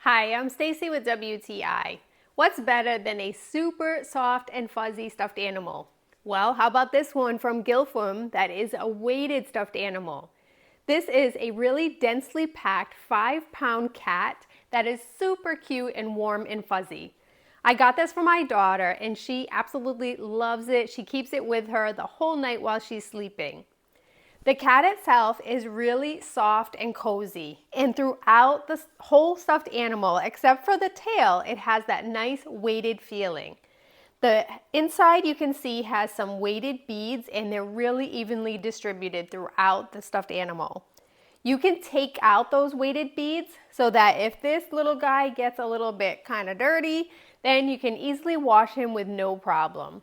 Hi, I'm Stacy with WTI. What's better than a super soft and fuzzy stuffed animal? Well, how about this one from GILFWM that is a weighted stuffed animal? This is a really densely packed 5-pound cat that is super cute and warm and fuzzy. I got this for my daughter and she absolutely loves it. She keeps it with her the whole night while she's sleeping. The cat itself is really soft and cozy, and throughout the whole stuffed animal, except for the tail, it has that nice weighted feeling. The inside you can see has some weighted beads and they're really evenly distributed throughout the stuffed animal. You can take out those weighted beads so that if this little guy gets a little bit kind of dirty, then you can easily wash him with no problem.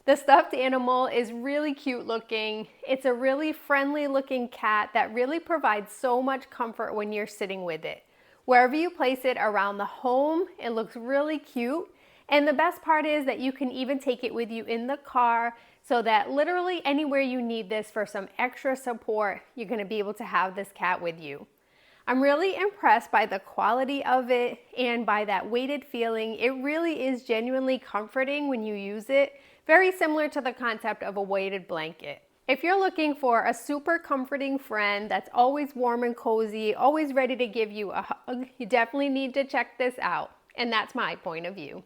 The stuffed animal is really cute looking. It's a really friendly looking cat that really provides so much comfort when you're sitting with it. Wherever you place it around the home, it looks really cute. And the best part is that you can even take it with you in the car so that literally anywhere you need this for some extra support, you're going to be able to have this cat with you. I'm really impressed by the quality of it and by that weighted feeling. It really is genuinely comforting when you use it, very similar to the concept of a weighted blanket. If you're looking for a super comforting friend that's always warm and cozy, always ready to give you a hug, you definitely need to check this out. And that's my point of view.